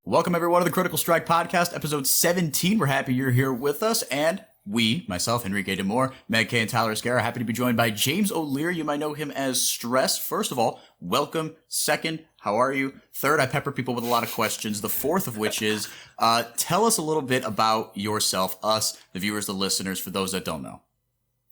Welcome everyone to the Critical Strike Podcast, episode 17. We're happy you're here with us, and we, myself, Henrique Demore, Meg Kay, and Tyler Escara, happy to be joined by James O'Leary. You might know him as Stress. First of all, welcome. Second, how are you? Third, I pepper people with a lot of questions. The fourth of which is, tell us a little bit about yourself, us, the viewers, the listeners, for those that don't know.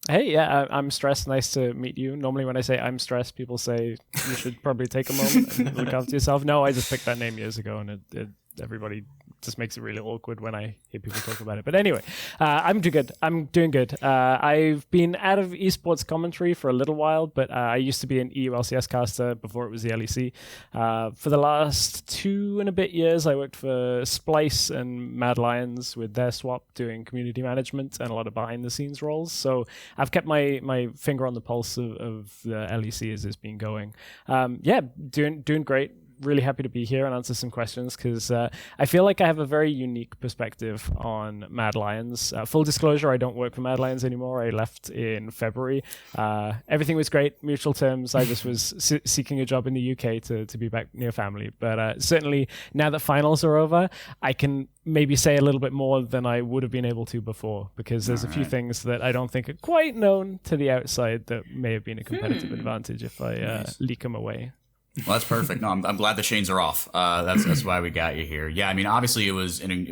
Hey, yeah, I'm Stress. Nice to meet you. Normally when I say I'm Stress, people say you should probably take a moment and look after yourself. No, I just picked that name years ago, and everybody just makes it really awkward when I hear people talk about it. But anyway, I'm doing good. I've been out of esports commentary for a little while, but I used to be an EU LCS caster before it was the LEC. For the last 2 and a bit years, I worked for Splice and Mad Lions with their swap, doing community management and a lot of behind-the-scenes roles. So I've kept my finger on the pulse of the LEC as it's been going. Doing great. Really happy to be here and answer some questions because I feel like I have a very unique perspective on Mad Lions. Full disclosure, I don't work for Mad Lions anymore. I left in February. Everything was great, mutual terms. I just was seeking a job in the UK to be back near family. But certainly now that finals are over, I can maybe say a little bit more than I would have been able to before, because there's a few things that I don't think are quite known to the outside that may have been a competitive advantage if I leak them away. Well, that's perfect. No, I'm glad the chains are off. That's why we got you here. Yeah, I mean, obviously it was an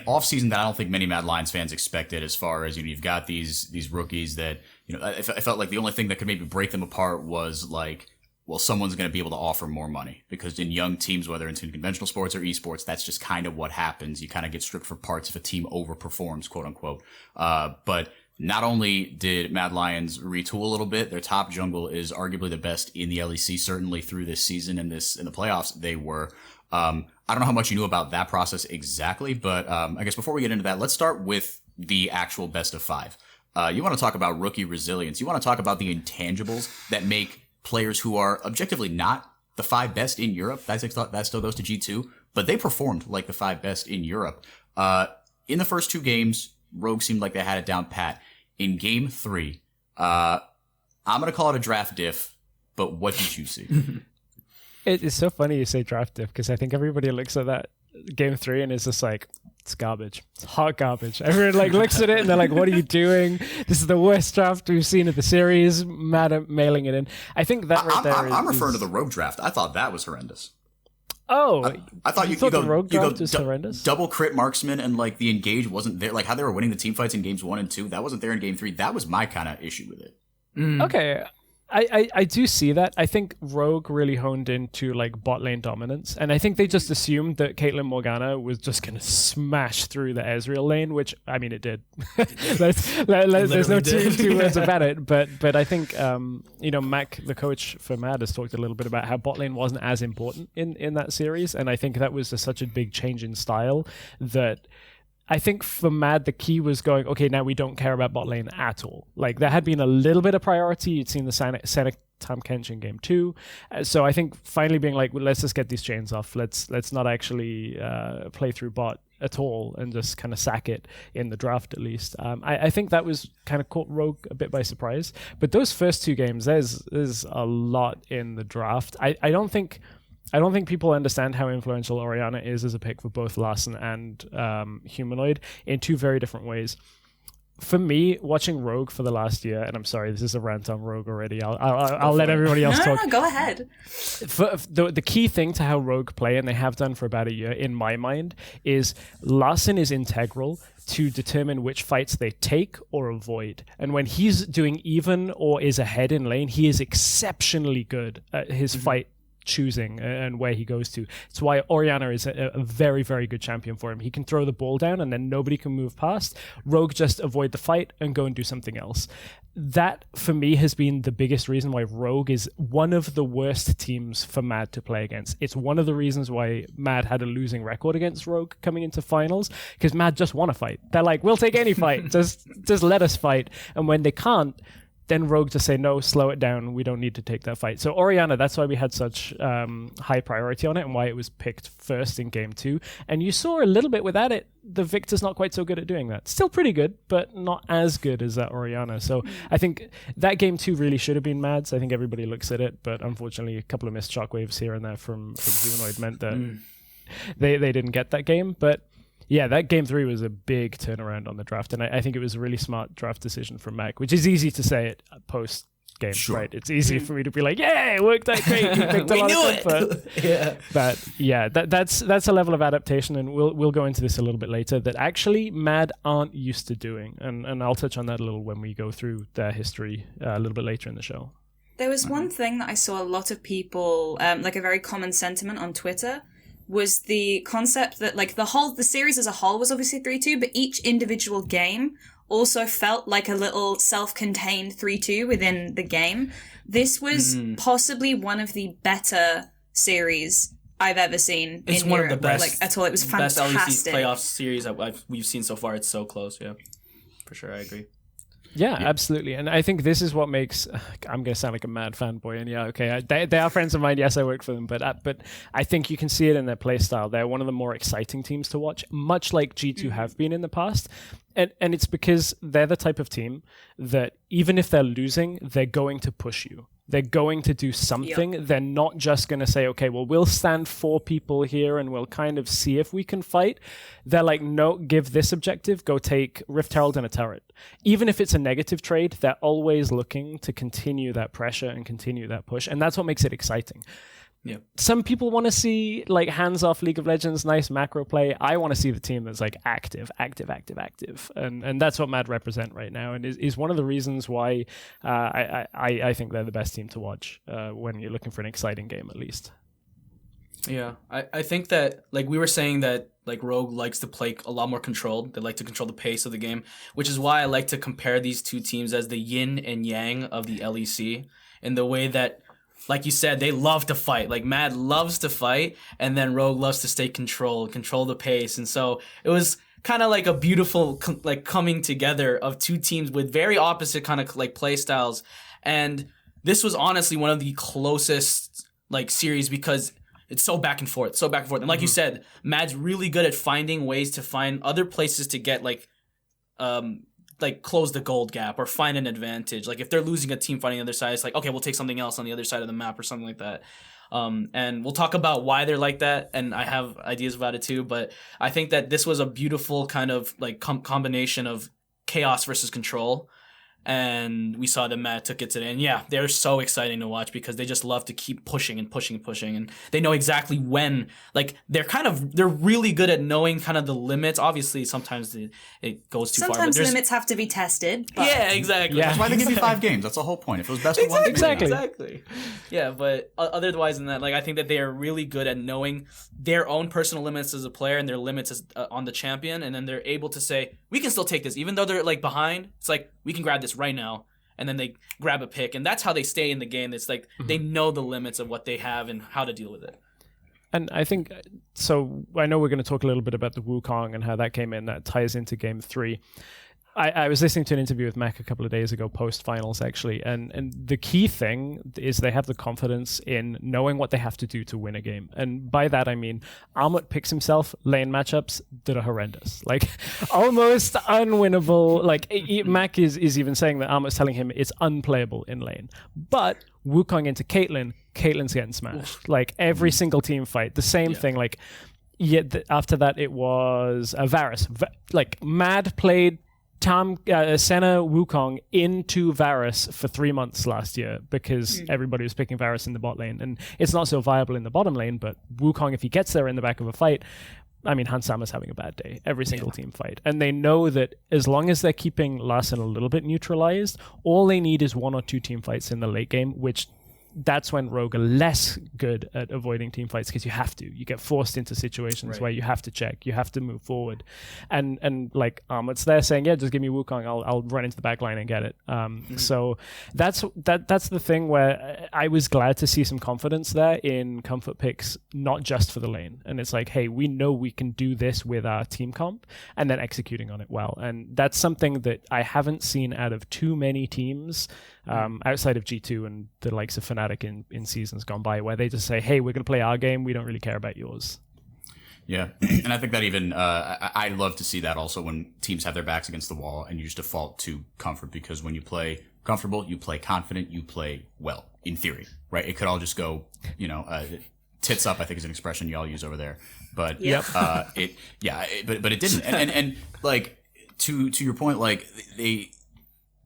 off season that I don't think many Mad Lions fans expected. As far as, you've got these rookies that, I felt like the only thing that could maybe break them apart was like, well, someone's going to be able to offer more money, because in young teams, whether it's in conventional sports or esports, that's just kind of what happens. You kind of get stripped for parts if a team overperforms, quote unquote. But not only did Mad Lions retool a little bit, their top jungle is arguably the best in the LEC, certainly through this season and in the playoffs they were. I don't know how much you knew about that process exactly, but I guess before we get into that, let's start with the actual best of 5. You want to talk about rookie resilience. You want to talk about the intangibles that make players who are objectively not the 5 best in Europe. That still goes to G2, but they performed like the 5 best in Europe. In the first 2 games, Rogue seemed like they had it down pat. In game 3, I'm going to call it a draft diff, but what did you see? It's so funny you say draft diff, because I think everybody looks at that game 3 and is just like, it's garbage. It's hot garbage. Everyone looks at it and they're like, what are you doing? This is the worst draft we've seen of the series. Mad at mailing it in. I think that I'm referring to the Rogue draft. I thought that was horrendous. Oh, I thought you the go, rogue draft is horrendous. Double crit marksman, and the engage wasn't there. Like how they were winning the team fights in games 1 and 2, that wasn't there in game 3. That was my kind of issue with it. Okay, I do see that. I think Rogue really honed into bot lane dominance, and I think they just assumed that Caitlyn Morgana was just going to smash through the Ezreal lane, which I mean it did. There's no two words about it. But I think Mac, the coach for Mad, has talked a little bit about how bot lane wasn't as important in that series, and I think that was such a big change in style that I think for Mad, the key was going, okay, now we don't care about bot lane at all. There had been a little bit of priority. You'd seen the Senna Tam Kench in game 2. So I think finally being well, let's just get these chains off. Let's not actually play through bot at all and just kind of sack it in the draft at least. I think that was kind of caught Rogue a bit by surprise. But those first 2 games, there's a lot in the draft. I don't think people understand how influential Orianna is as a pick for both Larssen and Humanoid in 2 very different ways. For me, watching Rogue for the last year, and I'm sorry, this is a rant on Rogue already. I'll let everybody else talk. No, go ahead. The key thing to how Rogue play, and they have done for about a year, in my mind, is Larssen is integral to determine which fights they take or avoid. And when he's doing even or is ahead in lane, he is exceptionally good at his fight choosing and where he goes to. It's why Orianna is a very, very good champion for him. He can throw the ball down and then nobody can move past. Rogue just avoid the fight and go and do something else. That, for me, has been the biggest reason why Rogue is one of the worst teams for Mad to play against. It's one of the reasons why Mad had a losing record against Rogue coming into finals, because Mad just want to fight. They're like, we'll take any fight. just let us fight. And when they can't, then Rogue just say, no, slow it down. We don't need to take that fight. So Orianna, that's why we had such high priority on it and why it was picked first in game 2. And you saw a little bit without it, the Victor's not quite so good at doing that. Still pretty good, but not as good as that Orianna. So I think that game 2 really should have been Mads. I think everybody looks at it, but unfortunately a couple of missed shockwaves here and there from Humanoid meant that they didn't get that game. But yeah, that game 3 was a big turnaround on the draft, and I think it was a really smart draft decision from Mac, which is easy to say it post game, right? It's easy for me to be like, "Yeah, it worked out great. You picked a lot of stuff." Yeah, but yeah, that's a level of adaptation, and we'll go into this a little bit later. That actually Mad aren't used to doing, and I'll touch on that a little when we go through their history a little bit later in the show. There was one thing that I saw a lot of people, like a very common sentiment on Twitter, was the concept that like the series as a whole was obviously 3-2, but each individual game also felt like a little self-contained 3-2 within the game. This was possibly one of the better series I've ever seen. It's in one Europe, of the best, like at all. It was fantastic. Best LEC playoff series we've seen so far. It's so close. Yeah, for sure, I agree. Yeah, absolutely. And I think this is what makes... I'm going to sound like a mad fanboy. And yeah, okay, they are friends of mine. Yes, I work for them. But I think you can see it in their play style. They're one of the more exciting teams to watch, much like G2 have been in the past. And it's because they're the type of team that even if they're losing, they're going to push you. They're going to do something. Yep. They're not just going to say, okay, well, we'll stand 4 people here and we'll kind of see if we can fight. They're like, no, give this objective, go take Rift Herald and a turret. Even if it's a negative trade, they're always looking to continue that pressure and continue that push. And that's what makes it exciting. Yeah. Some people want to see like hands off League of Legends, nice macro play. I want to see the team that's like active. And that's what Mad represent right now. And is one of the reasons why I think they're the best team to watch when you're looking for an exciting game, at least. Yeah, I think that, like we were saying, that like Rogue likes to play a lot more controlled. They like to control the pace of the game, which is why I like to compare these two teams as the yin and yang of the LEC in the way that, like you said, they love to fight. Like Mad loves to fight, and then Rogue loves to stay control the pace. And so it was kind of like a beautiful like coming together of two teams with very opposite kind of like play styles. And this was honestly one of the closest like series because it's so back and forth. And like you said, Mad's really good at finding ways to find other places to get like close the gold gap or find an advantage. Like if they're losing a team fighting the other side, it's like, okay, we'll take something else on the other side of the map or something like that. And we'll talk about why they're like that, and I have ideas about it too. But I think that this was a beautiful kind of like combination of chaos versus control. And we saw that Matt took it today. And yeah, they're so exciting to watch because they just love to keep pushing. And they know exactly when, like, they're really good at knowing kind of the limits. Obviously, sometimes it goes too far. Sometimes limits have to be tested. But... Yeah, exactly. Yeah. That's why they give you 5 games. That's the whole point. If it was best of one, exactly. Yeah, but otherwise than that, like, I think that they are really good at knowing their own personal limits as a player and their limits as, on the champion. And then they're able to say, we can still take this. Even though they're, like, behind, it's like, we can grab this right now, and then they grab a pick, and that's how they stay in the game. It's like they know the limits of what they have and how to deal with it. And I think so. I know we're going to talk a little bit about the Wukong and how that came in. That ties into Game 3. I was listening to an interview with Mac a couple of days ago, post-finals actually, and the key thing is they have the confidence in knowing what they have to do to win a game. And by that I mean Armut picks himself lane matchups that are horrendous, like almost unwinnable. Like Mac is even saying that Armut's telling him it's unplayable in lane. But Wukong into Caitlyn's getting smashed. Like every single team fight, the same thing. Like after that it was Varus. Like Mad played Senna Wukong into Varus for 3 months last year because everybody was picking Varus in the bot lane, and it's not so viable in the bottom lane. But Wukong, if he gets there in the back of a fight, I mean, Hansama's having a bad day every single team fight, and they know that as long as they're keeping Larson a little bit neutralized, all they need is 1 or 2 team fights in the late game, which that's when Rogue are less good at avoiding team fights, because you have to. You get forced into situations where you have to check, you have to move forward, and like Armut's there saying, yeah, just give me Wukong, I'll run into the back line and get it. So that's the thing where I was glad to see some confidence there in comfort picks, not just for the lane. And it's like, hey, we know we can do this with our team comp, and then executing on it well. And that's something that I haven't seen out of too many teams outside of G2 and the likes of Fnatic in seasons gone by, where they just say, hey, we're going to play our game, we don't really care about yours. Yeah, and I think that even I love to see that also when teams have their backs against the wall and you just default to comfort, because when you play comfortable, you play confident, you play well, in theory, right? It could all just go, tits up, I think is an expression y'all use over there. But but it didn't. And like to your point, like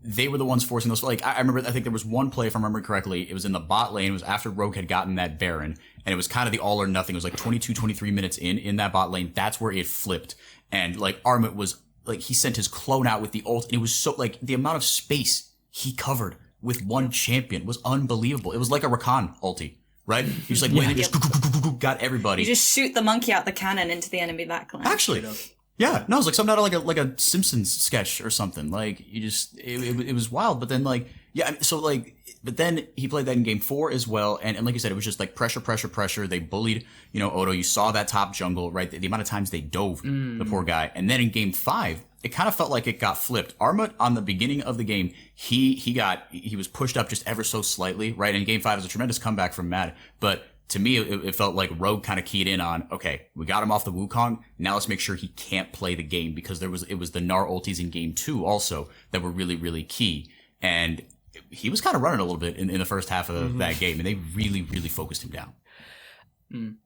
they were the ones forcing those. Like I remember, I think there was one play, if I remember correctly, it was in the bot lane. It was after Rogue had gotten that Baron, and it was kind of the all or nothing. It was like 22, 23 minutes in that bot lane. That's where it flipped, and like Armut was like, he sent his clone out with the ult, and it was so like the amount of space he covered with one champion was unbelievable. It was like a Rakan ulti, right? He just like went and just got everybody. You just shoot the monkey out the cannon into the enemy backline. Actually. Yeah, no, it was like something out of like a Simpsons sketch or something. Like you just, it was wild. But then like, yeah, so like, but then he played that in game 4 as well. And like you said, it was just like pressure. They bullied, Odo. You saw that top jungle, right? The amount of times they dove the poor guy. And then in game 5, it kind of felt like it got flipped. Armut on the beginning of the game, he was pushed up just ever so slightly, right? And game 5 was a tremendous comeback from Mad, but to me, it felt like Rogue kind of keyed in on, okay, we got him off the Wukong. Now let's make sure he can't play the game, because it was the Gnar ultis in game 2 also that were really, really key. And he was kind of running a little bit in the first half of that game, and they really, really focused him down.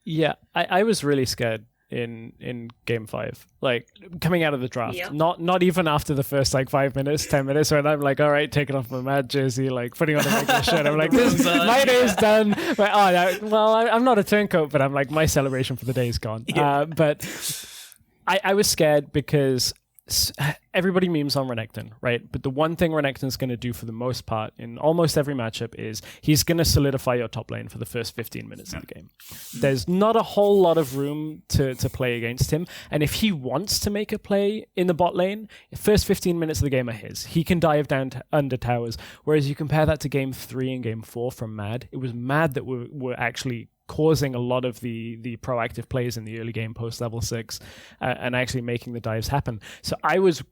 Yeah, I was really scared in game 5, like coming out of the draft. Not even after the first like 5 minutes, 10 minutes, when I'm like, all right, taking off my Mad jersey, like putting on a regular shirt. I'm like, my day is done. But, I'm not a turncoat, but I'm like, my celebration for the day is gone. But I was scared because everybody memes on Renekton, right? But the one thing Renekton's going to do for the most part in almost every matchup is he's going to solidify your top lane for the first 15 minutes of the game. There's not a whole lot of room to play against him. And if he wants to make a play in the bot lane, the first 15 minutes of the game are his. He can dive down under towers. Whereas you compare that to game 3 and game 4 from Mad, it was Mad that were actually causing a lot of the proactive plays in the early game post level 6 and actually making the dives happen. So I was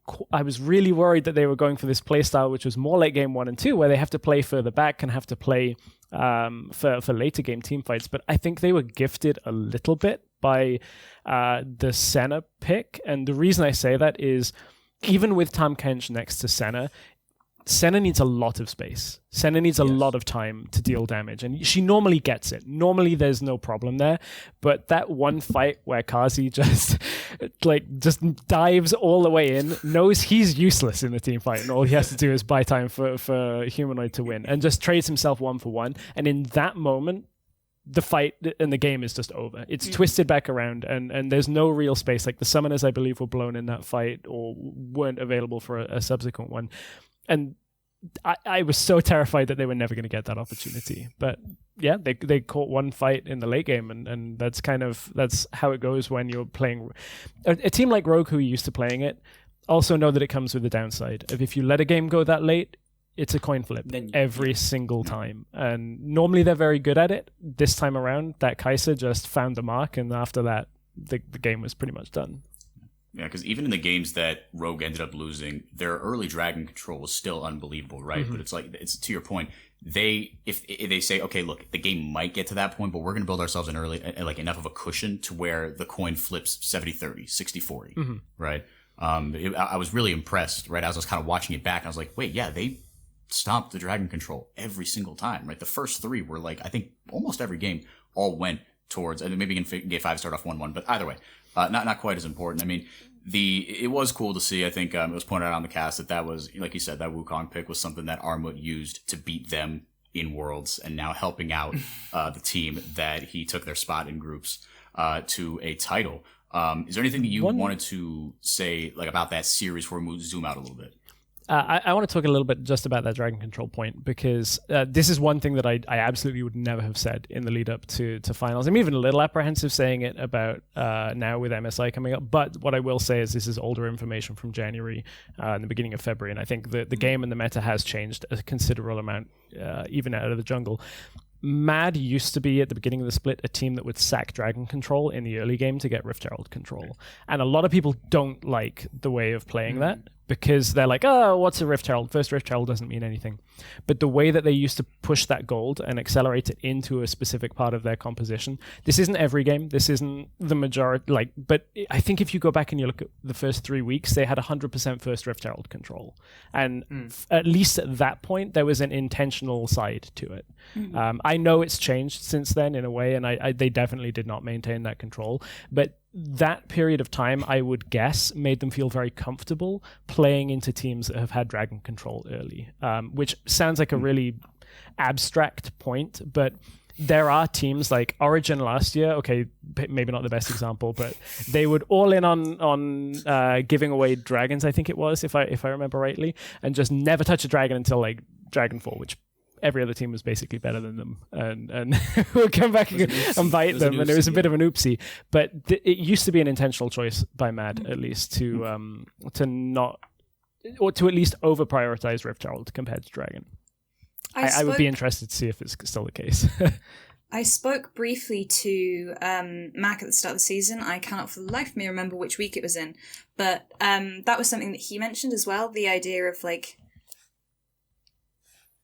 really worried that they were going for this play style which was more late game 1 and 2, where they have to play further back and have to play for later game team fights. But I think they were gifted a little bit by the Senna pick. And the reason I say that is, even with Tahm Kench next to Senna needs a lot of space. Senna needs a lot of time to deal damage, and she normally gets it. Normally there's no problem there, but that one fight where Kazi just dives all the way in, knows he's useless in the team fight, and all he has to do is buy time for Humanoid to win, and just trades himself 1-for-1. And in that moment, the fight and the game is just over. It's twisted back around, and there's no real space. Like the summoners, I believe, were blown in that fight or weren't available for a subsequent one. And I was so terrified that they were never going to get that opportunity. But yeah, they caught one fight in the late game, and that's how it goes when you're playing. A team like Rogue, who are used to playing it, also know that it comes with the downside of, if you let a game go that late, it's a coin flip every single time. And normally they're very good at it. This time around, that Kai'Sa just found the mark, and after that, the game was pretty much done. Yeah, because even in the games that Rogue ended up losing, their early dragon control was still unbelievable, right? But it's to your point. If they say, okay, look, the game might get to that point, but we're going to build ourselves an early, like enough of a cushion to where the coin flips 70-30, 60-40, right? I was really impressed, right? As I was kind of watching it back, and I was like, wait, yeah, they stomped the dragon control every single time, right? The first 3 were like, I think almost every game all went towards, and maybe in game 5 start off 1-1, but either way. Not quite as important. I mean, it was cool to see. I think it was pointed out on the cast that was, like you said, that Wukong pick was something that Armut used to beat them in Worlds, and now helping out the team that he took their spot in groups to a title. Is there anything that you wanted to say like about that series before we zoom out a little bit? I want to talk a little bit just about that dragon control point, because this is one thing that I absolutely would never have said in the lead up to finals. I'm even a little apprehensive saying it about now with MSI coming up. But what I will say is this is older information from January and the beginning of February. And I think the game and the meta has changed a considerable amount, even out of the jungle. Mad used to be, at the beginning of the split, a team that would sack Dragon Control in the early game to get Rift Herald control. And a lot of people don't like the way of playing that, because they're like, oh, what's a Rift Herald? First Rift Herald doesn't mean anything. But the way that they used to push that gold and accelerate it into a specific part of their composition, this isn't every game, this isn't the majority, but I think if you go back and you look at the first 3 weeks, they had 100% first Rift Herald control. And at least at that point, there was an intentional side to it. I know it's changed since then in a way, and they definitely did not maintain that control. But that period of time, I would guess, made them feel very comfortable playing into teams that have had dragon control early, which sounds like a really abstract point, but there are teams like Origin last year, okay, maybe not the best example, but they would all in on giving away dragons, I think it was, if I remember rightly, and just never touch a dragon until like Dragonfall, which every other team was basically better than them, and would come back and bite them, and it was a bit of an oopsie. But it used to be an intentional choice by Mad, at least, to not, or to at least over prioritize Rift Herald compared to Dragon. I would be interested to see if it's still the case. I spoke briefly to Mac at the start of the season. I cannot for the life of me remember which week it was in, but that was something that he mentioned as well, the idea of like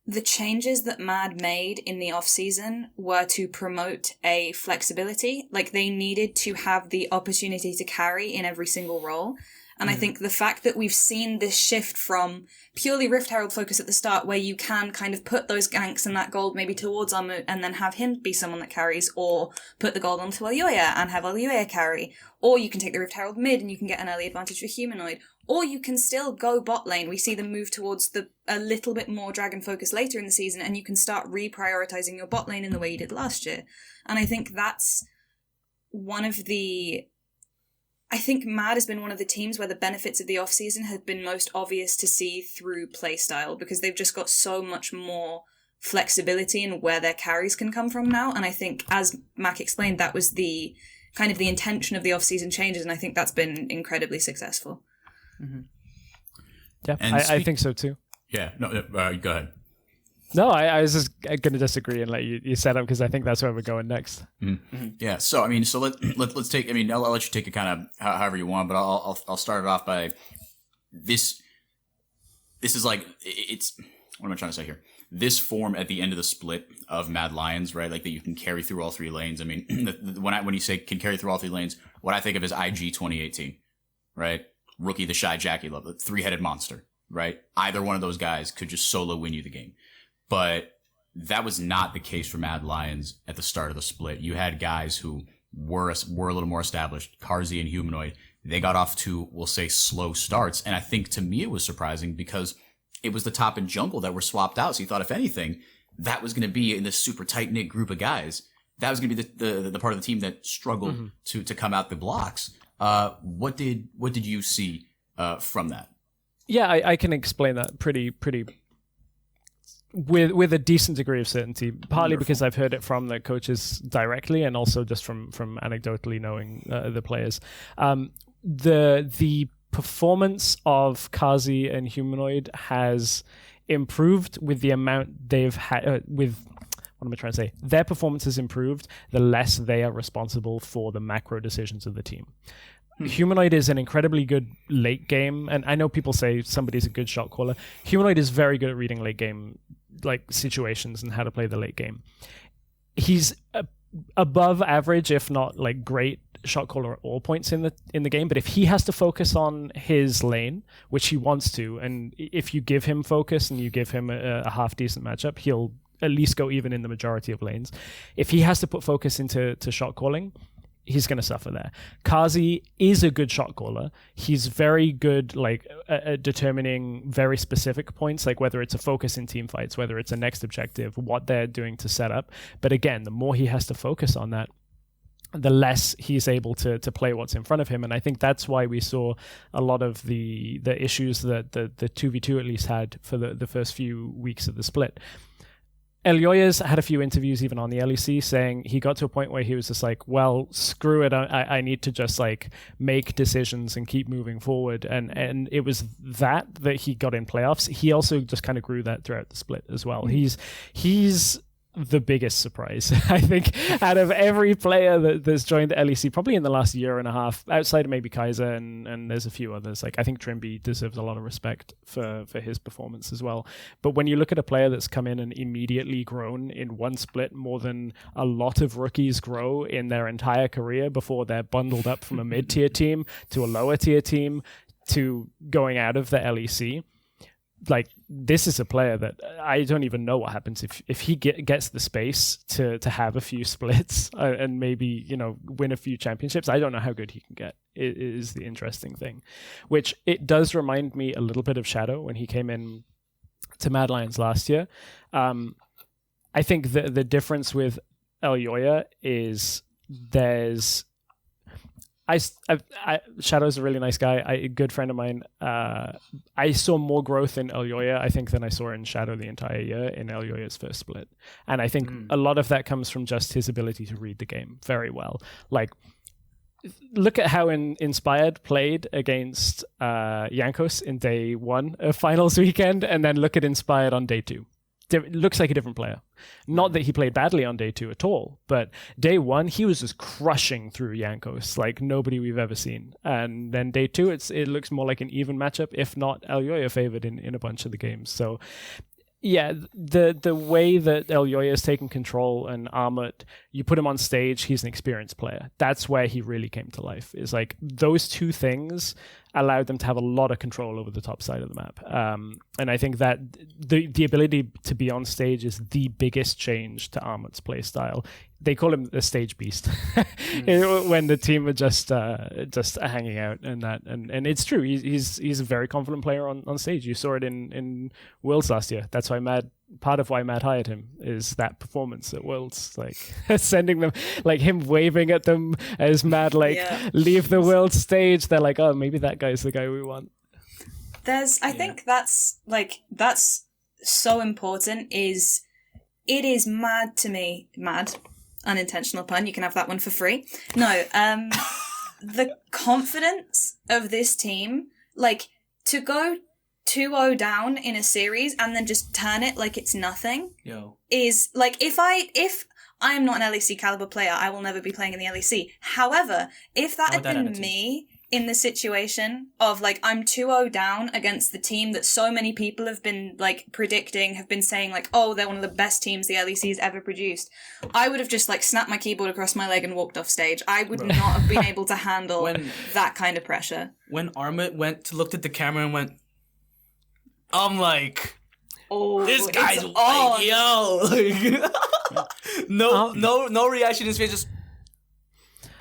the changes that Mad made in the off-season were to promote a flexibility. Like, they needed to have the opportunity to carry in every single role. And I think the fact that we've seen this shift from purely Rift Herald focus at the start, where you can kind of put those ganks and that gold maybe towards Armut and then have him be someone that carries, or put the gold onto Aluya and have Aluya carry, or you can take the Rift Herald mid and you can get an early advantage for Humanoid, or you can still go bot lane. We see them move towards a little bit more dragon focus later in the season, and you can start reprioritizing your bot lane in the way you did last year. And I think that's one of the... I think Mad has been one of the teams where the benefits of the off-season have been most obvious to see through playstyle, because they've just got so much more flexibility in where their carries can come from now. And I think, as Mac explained, that was the kind of the intention of the off-season changes, and I think that's been incredibly successful. Yeah, I think so too. Yeah, no, go ahead. No, I was just going to disagree and let you set up, because I think that's where we're going next. Yeah, so I mean, so let's take. I mean, I'll let you take it kind of however you want, but I'll start it off by this. This is like it's. What am I trying to say here? This form at the end of the split of Mad Lions, right? Like that you can carry through all three lanes. I mean, when you say can carry through all three lanes, what I think of is IG 2018, right? Rookie, the Shy Jackie Love, the three-headed monster, right? Either one of those guys could just solo win you the game. But that was not the case for Mad Lions at the start of the split. You had guys who were a little more established, Karzi and Humanoid. They got off to, we'll say, slow starts. And I think to me it was surprising because it was the top and jungle that were swapped out. So you thought, if anything, that was going to be in this super tight-knit group of guys. That was going to be the part of the team that struggled to come out the blocks. What did you see from that? Yeah, I can explain that pretty with a decent degree of certainty, partly because I've heard it from the coaches directly, and also just from anecdotally knowing the players. The performance of Kazi and Humanoid has improved with the amount they've had with. What am I trying to say? Their performance has improved the less they are responsible for the macro decisions of the team. Humanoid is an incredibly good late game, and I know people say somebody's a good shot caller. Humanoid is very good at reading late game situations and how to play the late game. He's above average, if not great shot caller at all points in the game. But if he has to focus on his lane, which he wants to, and if you give him focus and you give him a half decent matchup, he'll at least go even in the majority of lanes. If he has to put focus into shot calling, he's going to suffer there. Kazi is a good shot caller. He's very good at determining very specific points, like whether it's a focus in team fights, whether it's a next objective, what they're doing to set up. But again, the more he has to focus on that, the less he's able to play what's in front of him. And I think that's why we saw a lot of the issues that the 2v2 at least had for the first few weeks of the split. Elyoya's had a few interviews even on the LEC saying he got to a point where he was just like, well, screw it, I need to just like make decisions and keep moving forward. And it was that he got in playoffs. He also just kind of grew that throughout the split as well. He's the biggest surprise, I think, out of every player that's joined the LEC, probably in the last year and a half, outside of maybe Kaiser and there's a few others. Like I think Trimby deserves a lot of respect for his performance as well. But when you look at a player that's come in and immediately grown in one split more than a lot of rookies grow in their entire career before they're bundled up from a mid-tier team to a lower tier team to going out of the LEC, like this is a player that I don't even know what happens if he gets the space to have a few splits and maybe, you know, win a few championships. I don't know how good he can get. It is the interesting thing, which it does remind me a little bit of Shadow when he came in to Mad Lions last year. I think the difference with Elyoya is Shadow's a really nice guy, a good friend of mine. I saw more growth in Elyoya, I think, than I saw in Shadow the entire year in Elyoya's first split. And I think a lot of that comes from just his ability to read the game very well. Like, look at how Inspired played against Jankos in day 1 of finals weekend, and then look at Inspired on day 2. Looks like a different player. Not that he played badly on day 2 at all, but day 1 he was just crushing through Jankos like nobody we've ever seen. And then day 2 it looks more like an even matchup, if not Elyoya favored in a bunch of the games. So yeah, the way that Elyoya has taken control and Armut, you put him on stage, he's an experienced player. That's where he really came to life. Is like those two things allowed them to have a lot of control over the top side of the map. And I think that the ability to be on stage is the biggest change to Armut's play style. They call him the stage beast when the team are just hanging out and it's true. He's a very confident player on stage. You saw it in Worlds last year. That's why part of why Matt hired him is that performance at Worlds, like sending them, like him waving at them as Matt leave the World stage. They're like, oh, maybe that guy's the guy we want. I think that's so important. It is mad to me, unintentional pun, you can have that one for free. No, the confidence of this team, like to go 2-0 down in a series and then just turn it like it's nothing is like, if I am not an LEC caliber player, I will never be playing in the LEC. However, if that had been me in the situation of like I'm 2-0 down against the team that so many people have been like predicting, have been saying like, oh, they're one of the best teams the LEC has ever produced, I would have just like snapped my keyboard across my leg and walked off stage. I would not have been able to handle that kind of pressure. When Armut looked at the camera and went, I'm like, oh, this guy's on. Yo. No reaction in his face, just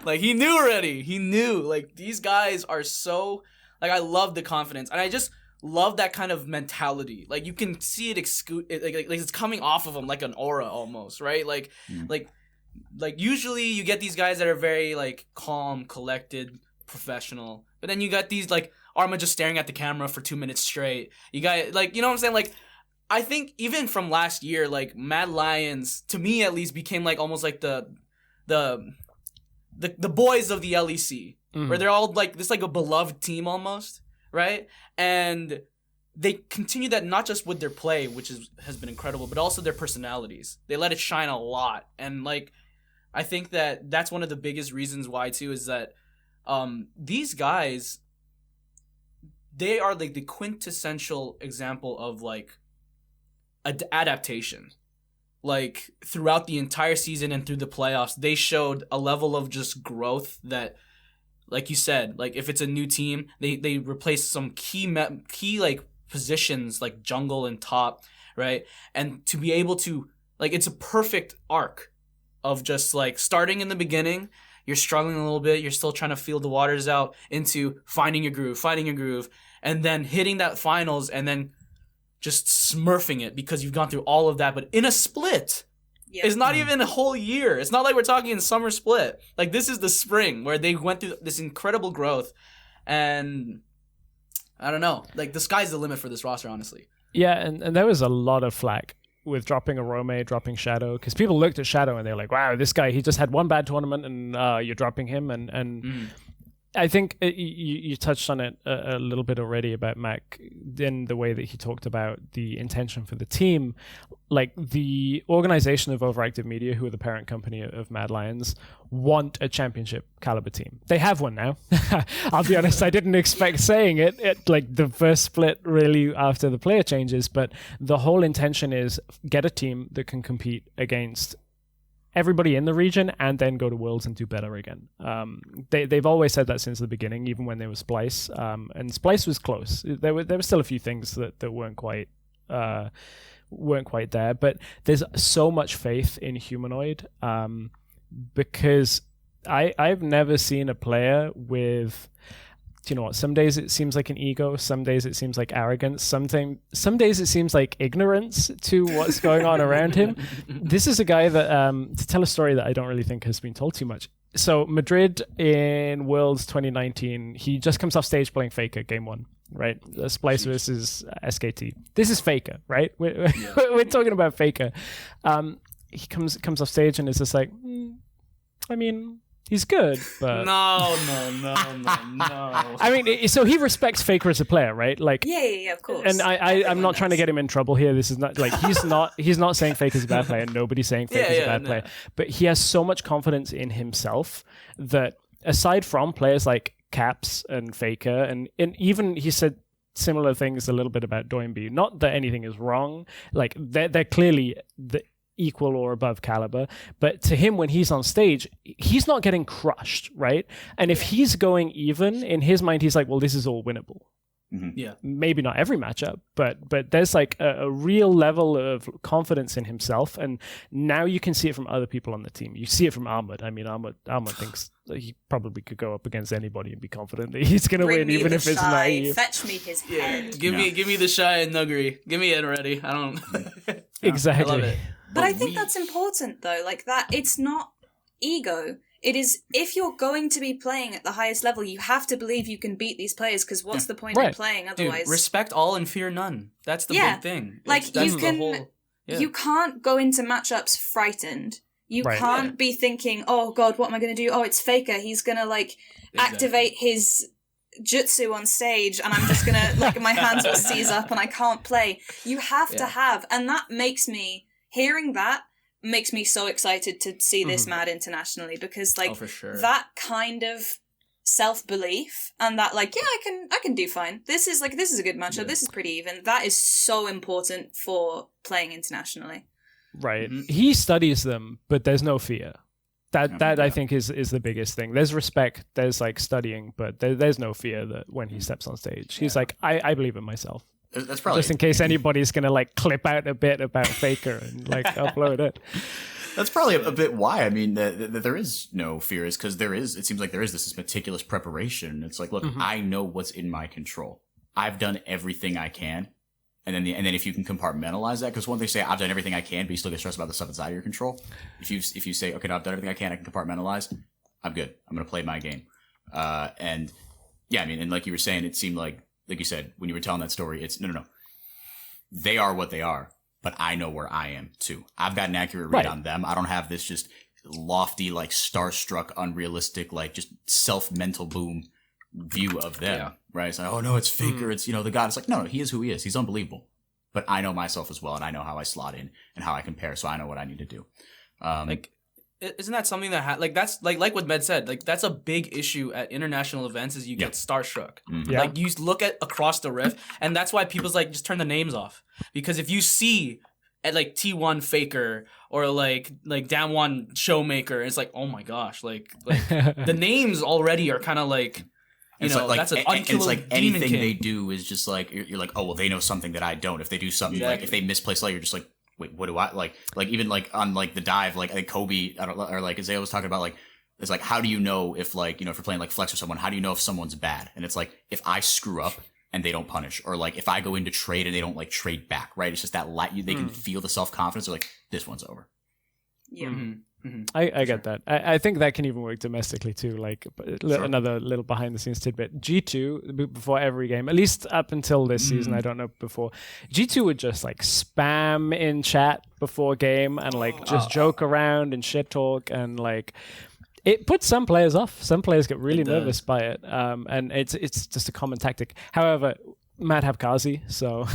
like he knew already. He knew. Like these guys are so like, I love the confidence, and I just love that kind of mentality. Like you can see it like it's coming off of them like an aura almost, right? Like usually you get these guys that are very like calm, collected, professional, but then you got these like Arma just staring at the camera for 2 minutes straight. You got like, you know what I'm saying? Like I think even from last year, like Mad Lions, to me at least, became like almost like the boys of the LEC, where they're all like this, like a beloved team almost, right? And they continue that not just with their play, which has been incredible, but also their personalities. They let it shine a lot, and like I think that's one of the biggest reasons why too is that these guys, they are like the quintessential example of like adaptation. Like throughout the entire season and through the playoffs, they showed a level of just growth that, like you said, like if it's a new team, they replace some key like positions like jungle and top, right? And to be able to like, it's a perfect arc of just like starting in the beginning, you're struggling a little bit, you're still trying to feel the waters out, into finding your groove, and then hitting that finals and then just smurfing it because you've gone through all of that, but in a split. Yeah. It's not even a whole year. It's not like we're talking in summer split. Like, this is the spring where they went through this incredible growth. And I don't know. Like, the sky's the limit for this roster, honestly. Yeah, and there was a lot of flack with dropping a Rome, dropping Shadow, because people looked at Shadow and they were like, wow, this guy, he just had one bad tournament and you're dropping him. And I think you touched on it a little bit already about Mac in the way that he talked about the intention for the team. Like, the organization of Overactive Media, who are the parent company of Mad Lions, want a championship caliber team. They have one now. I'll be honest, I didn't expect saying it like the first split really after the player changes, but the whole intention is get a team that can compete against everybody in the region and then go to Worlds and do better again. They've always said that since the beginning, even when there was Splice. And Splice was close. There were still a few things that weren't quite there, but there's so much faith in Humanoid because I've never seen a player with, you know what, some days it seems like an ego, some days it seems like arrogance, some days it seems like ignorance to what's going on around him. This is a guy that, to tell a story that I don't really think has been told too much. So Madrid in Worlds 2019, he just comes off stage playing Faker game 1, right? Splice versus SKT. This is Faker, right? We're talking about Faker. He comes off stage and is just like, I mean, he's good, but No. I mean, so he respects Faker as a player, right? Like, Yeah, of course. and I'm not trying to get him in trouble here. This is not like he's not saying Faker's a bad player. Nobody's saying Faker's a bad player. But he has so much confidence in himself that aside from players like Caps and Faker, and even he said similar things a little bit about Doinby. Not that anything is wrong. Like, they're clearly the equal or above caliber, but to him, when he's on stage, he's not getting crushed, right? And if he's going even, in his mind, he's like, well, this is all winnable. Yeah. Maybe not every matchup, but there's like a real level of confidence in himself, and now you can see it from other people on the team. You see it from Ahmed. I mean, Ahmed thinks that he probably could go up against anybody and be confident that he's going to win, even if it's naive. Fetch me his head. Give me the Shy and Nuggery. Give me it already. I don't. Exactly. I love it. But I think that's important, though. Like, that it's not ego. It is, if you're going to be playing at the highest level, you have to believe you can beat these players, because what's the point of playing otherwise? Dude, respect all and fear none. That's the big thing. Like, you can't go into matchups frightened. You can't be thinking, oh god, what am I going to do? Oh, it's Faker. He's going to, like, activate his jutsu on stage, and I'm just going to, like, my hands will seize up and I can't play. You have to have, and that makes me... Hearing that makes me so excited to see this Mad internationally, because like that kind of self-belief and that like, yeah, I can do fine. This is a good matchup. Yeah. This is pretty even. That is so important for playing internationally. Right. He studies them, but there's no fear. That I think is the biggest thing. There's respect, there's like studying, but there's no fear that when he steps on stage. He's like, I believe in myself. That's probably just in case anybody's gonna like clip out a bit about Faker and like upload it. That's probably a bit why. I mean, that there is no fear is because it seems like there is this meticulous preparation. It's like, look, I know what's in my control. I've done everything I can, and then if you can compartmentalize that, because one they say I've done everything I can, but you still get stressed about the stuff outside of your control. If you say, okay, no, I've done everything I can compartmentalize, I'm good. I'm gonna play my game. And yeah, I mean, and like you were saying, it seemed like you said, when you were telling that story, it's no. They are what they are, but I know where I am too. I've got an accurate read on them. I don't have this just lofty, like starstruck, unrealistic, like just self-mental boom view of them, right? It's like, oh no, it's Faker. It's, the God. It's like, no, he is who he is. He's unbelievable. But I know myself as well, and I know how I slot in and how I compare, so I know what I need to do. Isn't that something that that's like what Med said, like that's a big issue at international events is you get starstruck. Like you look at across the rift, and that's why people's like just turn the names off, because if you see at like T1 Faker or like Down One Showmaker, it's like, oh my gosh, like the names already are kind of like that's an unkillable it's like demon anything king. they do is just like you're like, oh well, they know something that I don't. If they do something like if they misplay slay, you're just like, wait, what do I like even like on like the dive, like I think Kobe or like Isaiah was talking about, like it's like, how do you know if like, if you're playing like Flex or someone, how do you know if someone's bad? And it's like, if I screw up and they don't punish, or like if I go into trade and they don't like trade back, right? It's just that they can feel the self-confidence. They're like, this one's over. Yeah. I get that. I think that can even work domestically too. Like another little behind the scenes tidbit. G2 before every game, at least up until this season, I don't know before. G2 would just like spam in chat before game and like just joke around and shit talk, and like it puts some players off. Some players get really nervous by it, and it's just a common tactic. However, Matt have Kazi, so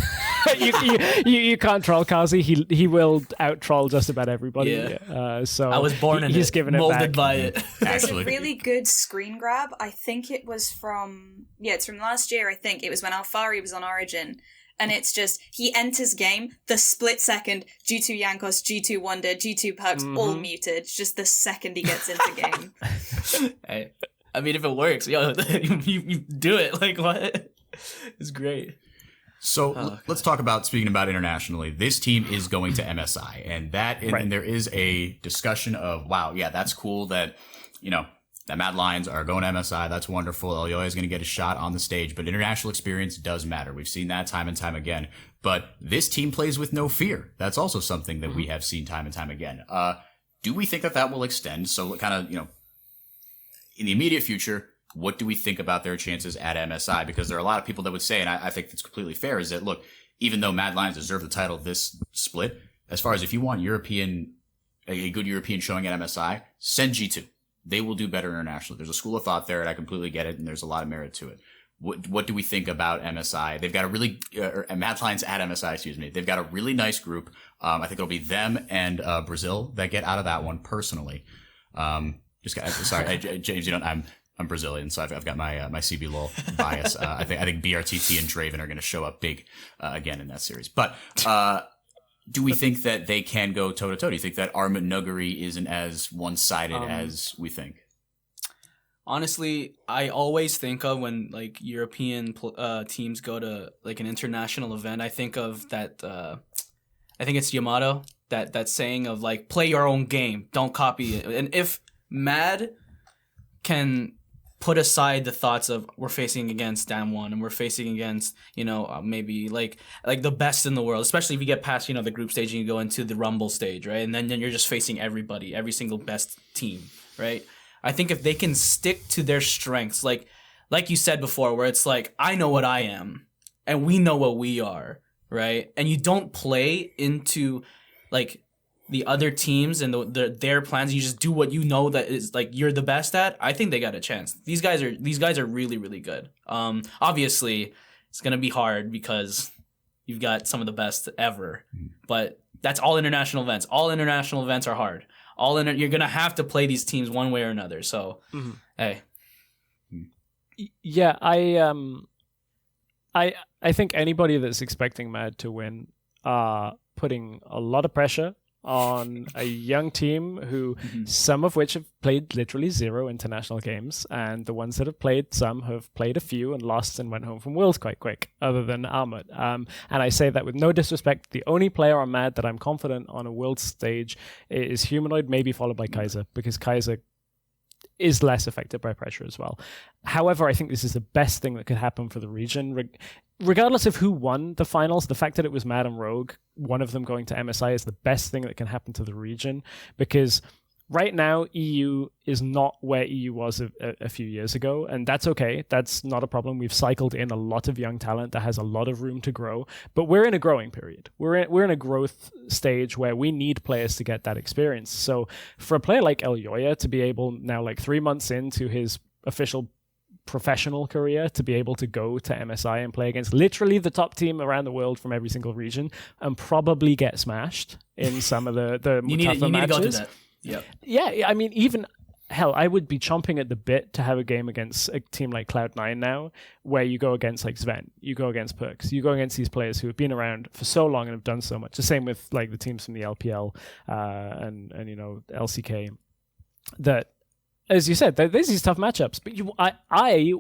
you can't troll Kazi. He will out troll just about everybody. Yeah. So I was born in he's it, given it molded back. by it. There's Actually. a really good screen grab. I think it was it's from last year. I think it was when Alfari was on Origin. And it's just, he enters game, the split second, G2 Yankos, G2 Wonder, G2 Pucks, all muted, just the second he gets into game. Hey, I mean, if it works, you do it. Like, what? It's great. So let's talk about, speaking about internationally, this team is going to MSI, and and there is a discussion of, wow, yeah, that's cool that, that Mad Lions are going to MSI. That's wonderful. LEC is going to get a shot on the stage, but international experience does matter. We've seen that time and time again. But this team plays with no fear. That's also something that we have seen time and time again. Do we think that will extend? So kind of, in the immediate future, what do we think about their chances at MSI? Because there are a lot of people that would say, and I think it's completely fair, is that, look, even though Mad Lions deserve the title this split, as far as if you want a good European showing at MSI, send G2. They will do better internationally. There's a school of thought there, and I completely get it, and there's a lot of merit to it. What do we think about MSI? They've got a really Mad Lions at MSI, excuse me. They've got a really nice group. I think it'll be them and Brazil that get out of that one personally. James, I'm Brazilian, so I've got my CB LOL bias. I think BRTT and Draven are going to show up big again in that series, but. Do we think that they can go toe-to-toe? Do you think that Armut Nuguri isn't as one-sided as we think? Honestly, I always think of when like European teams go to like an international event, I think of that, I think it's Yamato, that saying of like, play your own game, don't copy it. And if Mad can put aside the thoughts of we're facing against Damwon and we're facing against, maybe like the best in the world, especially if you get past, the group stage and you go into the Rumble stage, right? And then you're just facing everybody, every single best team, right? I think if they can stick to their strengths, like you said before, where it's like, I know what I am and we know what we are, right? And you don't play into like the other teams and their plans, you just do what you know that is like you're the best at. I think they got a chance. These guys are really, really good. Obviously it's gonna be hard because you've got some of the best ever, but that's all international events. All international events are hard. You're gonna have to play these teams one way or another. So, hey, yeah, I think anybody that's expecting Mad to win are putting a lot of pressure on a young team who some of which have played literally 0 international games, and the ones that have played some have played a few and lost and went home from Worlds quite quick, other than Armut. And I say that with no disrespect. The only player on Mad that I'm confident on a World stage is Humanoid, maybe followed by Kaiser, because Kaiser is less affected by pressure as well. However, I think this is the best thing that could happen for the region. Regardless of who won the finals, the fact that it was Mad and Rogue, one of them going to MSI, is the best thing that can happen to the region, because right now EU is not where EU was a few years ago, and that's okay. That's not a problem. We've cycled in a lot of young talent that has a lot of room to grow, but we're in a growing period. We're in a growth stage where we need players to get that experience. So for a player like Elyoya to be able now, like 3 months into his official professional career, to be able to go to MSI and play against literally the top team around the world from every single region and probably get smashed in some of the tougher matches. You need to go through that. Yep. Yeah, I mean, even hell, I would be chomping at the bit to have a game against a team like Cloud9 now, where you go against like Sven, you go against Perks, you go against these players who have been around for so long and have done so much. The same with like the teams from the LPL and LCK. That, as you said, there's these tough matchups. But I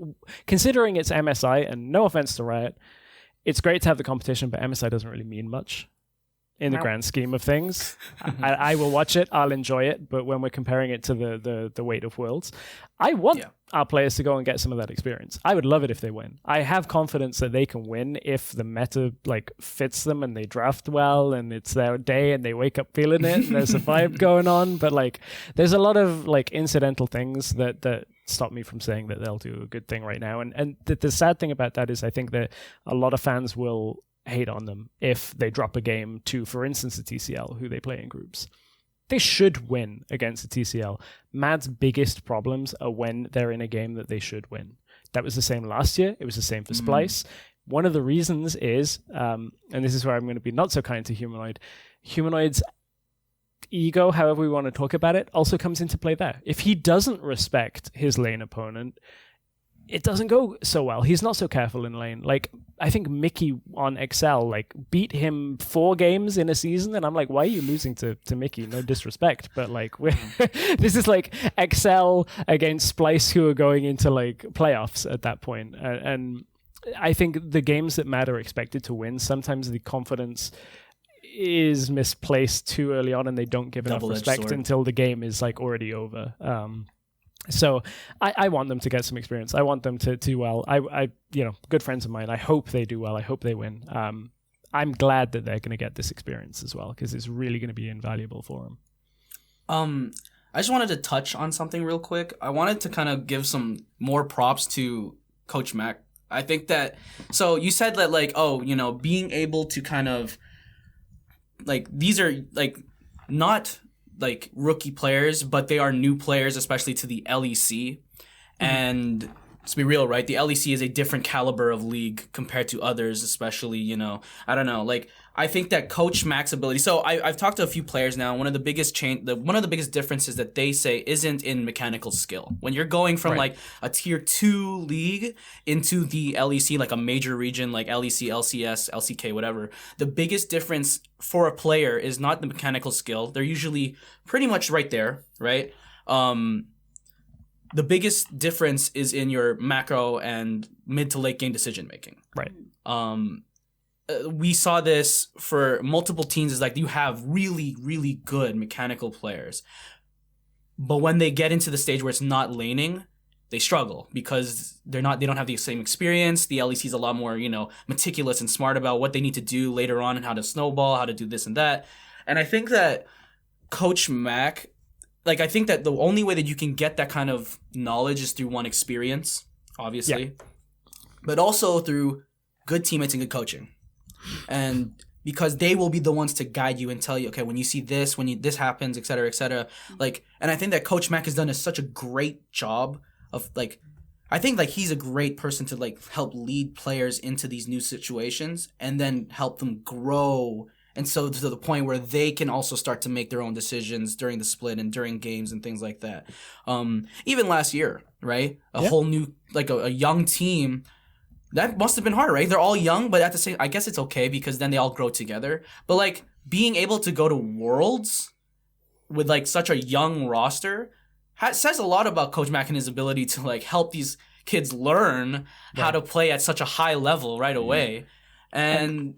considering it's MSI, and no offense to Riot, it's great to have the competition, but MSI doesn't really mean much in the grand scheme of things. I will watch it, I'll enjoy it, but when we're comparing it to the weight of Worlds, I want our players to go and get some of that experience. I would love it if they win. I have confidence that they can win if the meta like fits them and they draft well and it's their day and they wake up feeling it and there's a vibe going on. But like there's a lot of like incidental things that stop me from saying that they'll do a good thing right now. And the sad thing about that is I think that a lot of fans will hate on them if they drop a game to, for instance, the TCL, who they play in groups. They should win against the TCL. Mad's biggest problems are when they're in a game that they should win. That was the same last year. It was the same for Splice. One of the reasons is, and this is where I'm going to be not so kind to Humanoid, Humanoid's ego, however we want to talk about it, also comes into play there. If he doesn't respect his lane opponent, it doesn't go so well. He's not so careful in lane. Like, I think Mickey on Excel, like, beat him 4 games in a season, and I'm like, why are you losing to Mickey? No disrespect, but, like, this is, like, Excel against Splice, who are going into, like, playoffs at that point. And I think the games that Mad are expected to win, sometimes the confidence is misplaced too early on, and they don't give enough respect until the game is, like, already over. So I want them to get some experience. I want them to do well. I good friends of mine. I hope they do well. I hope they win. I'm glad that they're going to get this experience as well because it's really going to be invaluable for them. I just wanted to touch on something real quick. I wanted to kind of give some more props to Coach Mac. I think that, so you said that like, being able to kind of like, these are like not like rookie players, but they are new players, especially to the LEC. And to be real, right, the LEC is a different caliber of league compared to others, especially, I don't know, like, I think that Coach Mac's ability, so I've talked to a few players now, one of the biggest differences that they say isn't in mechanical skill. When you're going from like a tier 2 league into the LEC, like a major region like LEC, LCS, LCK, whatever, the biggest difference for a player is not the mechanical skill. They're usually pretty much right there, right? The biggest difference is in your macro and mid to late game decision making. Right. We saw this for multiple teams. Is like you have really, really good mechanical players, but when they get into the stage where it's not laning, they struggle because they don't have the same experience. The LEC is a lot more, meticulous and smart about what they need to do later on and how to snowball, how to do this and that. And I think that Coach Mac, like, I think that the only way that you can get that kind of knowledge is through one, experience, obviously, but also through good teammates and good coaching. And because they will be the ones to guide you and tell you, okay, when you see this, this happens, et cetera, et cetera. Like, and I think that Coach Mac has done such a great job of, like, I think, like, he's a great person to, like, help lead players into these new situations and then help them grow. And so to the point where they can also start to make their own decisions during the split and during games and things like that. Even last year, right? A whole new, like a young team, that must have been hard, right? They're all young, but at the same, I guess it's okay because then they all grow together. But like being able to go to Worlds with like such a young roster says a lot about Coach Mac and his ability to like help these kids learn how to play at such a high level right away. And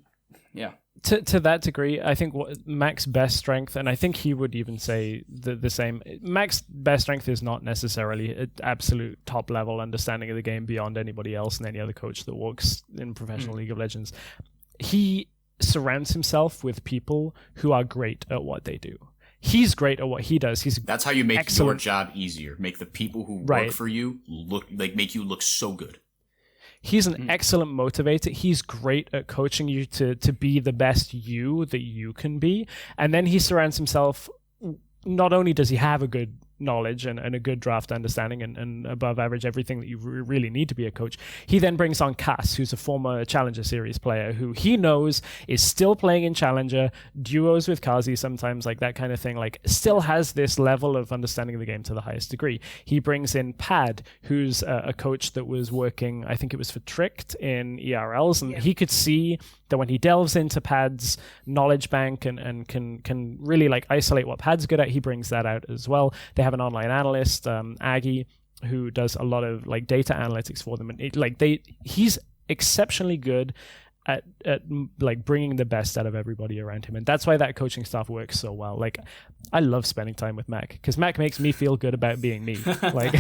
yeah. To that degree, I think Mac's best strength, and I think he would even say the same, Mac's best strength is not necessarily an absolute top level understanding of the game beyond anybody else and any other coach that works in professional League of Legends. He surrounds himself with people who are great at what they do. He's great at what he does. That's how you make your job easier. Make the people who work for you make you look so good. He's an excellent motivator. He's great at coaching you to be the best you that you can be. And then he surrounds himself, not only does he have a good knowledge and a good draft understanding and above average everything that you really need to be a coach, he then brings on Cass, who's a former Challenger Series player who he knows is still playing in Challenger, duos with Kazi sometimes, like that kind of thing, like still has this level of understanding of the game to the highest degree. He brings in Pad, who's a coach that was working, I think it was for Tricked in ERLs, and he could see that when he delves into Pad's knowledge bank and can really like isolate what Pad's good at, he brings that out as well. They have an online analyst, Aggie, who does a lot of like data analytics for them, and he's exceptionally good at like bringing the best out of everybody around him, and that's why that coaching staff works so well. Like, I love spending time with Mac because Mac makes me feel good about being me. Like,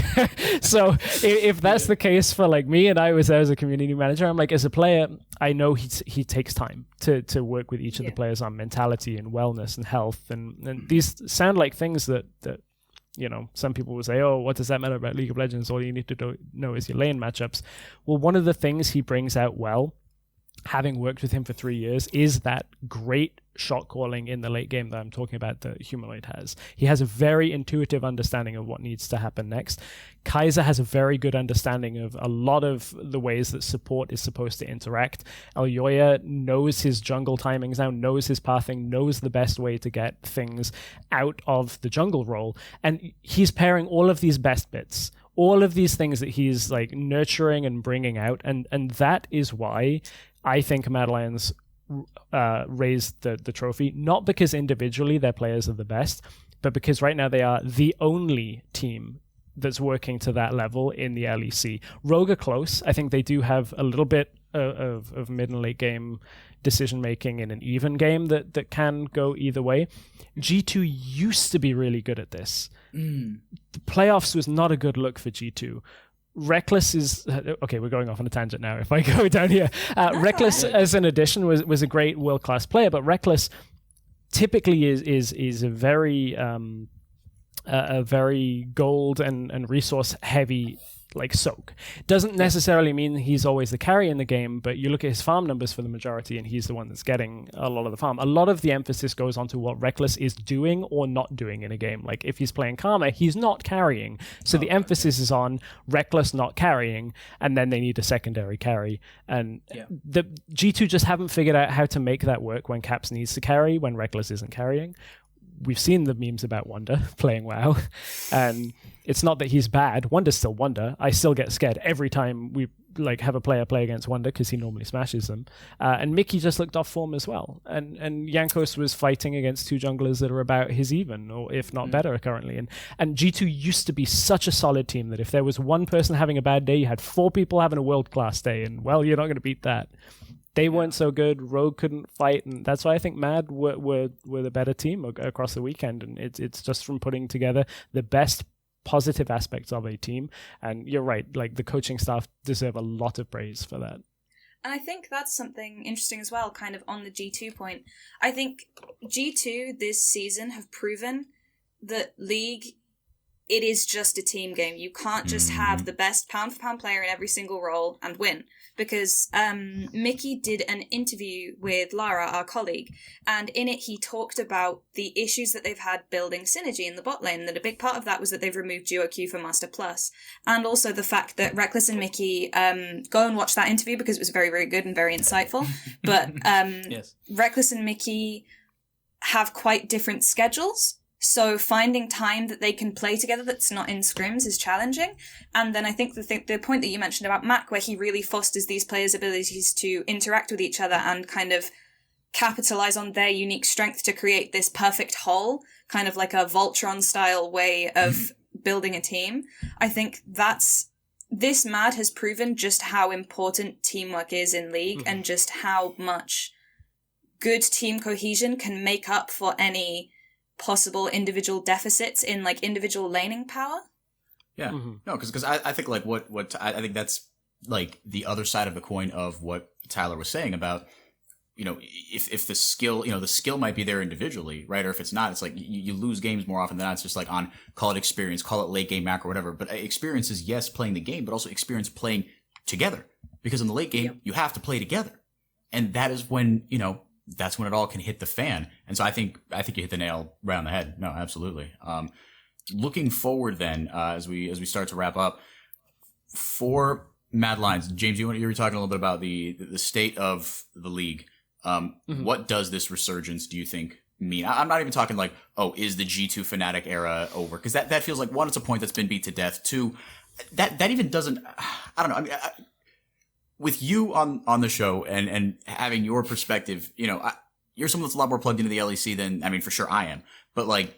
so if that's the case for like me, and I was there as a community manager, I'm like, as a player, I know he takes time to work with each of the players on mentality and wellness and health, and these sound like things that you know, some people will say, oh, what does that matter about League of Legends? All you need to know is your lane matchups. Well, one of the things he brings out well, having worked with him for 3 years, is that great shot calling in the late game that I'm talking about that Humanoid has. He has a very intuitive understanding of what needs to happen next. Kaiser has a very good understanding of a lot of the ways that support is supposed to interact. Elyoya knows his jungle timings now, knows his pathing, knows the best way to get things out of the jungle role. And he's pairing all of these best bits, all of these things that he's like nurturing and bringing out. And that is why I think Mad Lions raised the trophy, not because individually their players are the best, but because right now they are the only team that's working to that level in the LEC. Rogue are close. I think they do have a little bit of mid and late game decision making in an even game that can go either way. G2 used to be really good at this. The playoffs was not a good look for G2. Reckless is okay. We're going off on a tangent now. If I go down here, Reckless as an addition was a great world class player, but Reckless typically is a very gold and resource heavy like soak. Doesn't necessarily mean he's always the carry in the game, but you look at his farm numbers for the majority and he's the one that's getting a lot of the farm. A lot of the emphasis goes on to what Reckless is doing or not doing in a game. Like if he's playing Karma, he's not carrying. So the emphasis is on Reckless not carrying, and then they need a secondary carry. And the G2 just haven't figured out how to make that work when Caps needs to carry, when Reckless isn't carrying. We've seen the memes about Wonder playing WoW, and it's not that he's bad. Wonder's still Wonder. I still get scared every time we like have a player play against Wonder because he normally smashes them. And Mickey just looked off form as well. And Yankos was fighting against two junglers that are about his even, or if not better currently. And G2 used to be such a solid team that if there was one person having a bad day, you had 4 people having a world-class day, and well, you're not going to beat that. They weren't so good. Rogue couldn't fight, and that's why I think Mad were the better team across the weekend. And it's just from putting together the best positive aspects of a team. And you're right, like the coaching staff deserve a lot of praise for that. And I think that's something interesting as well, kind of on the G2 point. I think G2 this season have proven that League, it is just a team game. You can't just have the best pound-for-pound player in every single role and win. Because Mickey did an interview with Lara, our colleague, and in it he talked about the issues that they've had building synergy in the bot lane, and that a big part of that was that they've removed duo Q from Master Plus. And also the fact that Reckless and Mickey, go and watch that interview because it was very, very good and very insightful. But yes. Reckless and Mickey have quite different schedules. So finding time that they can play together that's not in scrims is challenging. And then I think the point that you mentioned about Mac, where he really fosters these players' abilities to interact with each other and kind of capitalize on their unique strength to create this perfect whole, kind of like a Voltron style way of building a team. I think this Mad has proven just how important teamwork is in League and just how much good team cohesion can make up for any possible individual deficits in like individual laning power. Yeah, no, because I think like what I think that's like the other side of the coin of what Tyler was saying about, you know, if the skill, you know, the skill might be there individually, right? Or if it's not, it's like you lose games more often than not. It's just like on, call it experience, call it late game macro, whatever. But experience is yes, playing the game, but also experience playing together, because in the late game you have to play together, and that is when, you know, that's when it all can hit the fan. And so I think you hit the nail right on the head. No, absolutely. Looking forward then, as we start to wrap up, for Mad Lions, James, you were talking a little bit about the state of the league. What does this resurgence, do you think, mean? I'm not even talking like, oh, is the G2 Fnatic era over? Because that feels like, one, it's a point that's been beat to death. 2, that even doesn't, I don't know. I mean, with you on the show and having your perspective, you know, you're someone that's a lot more plugged into the LEC than, I mean, for sure I am. But like,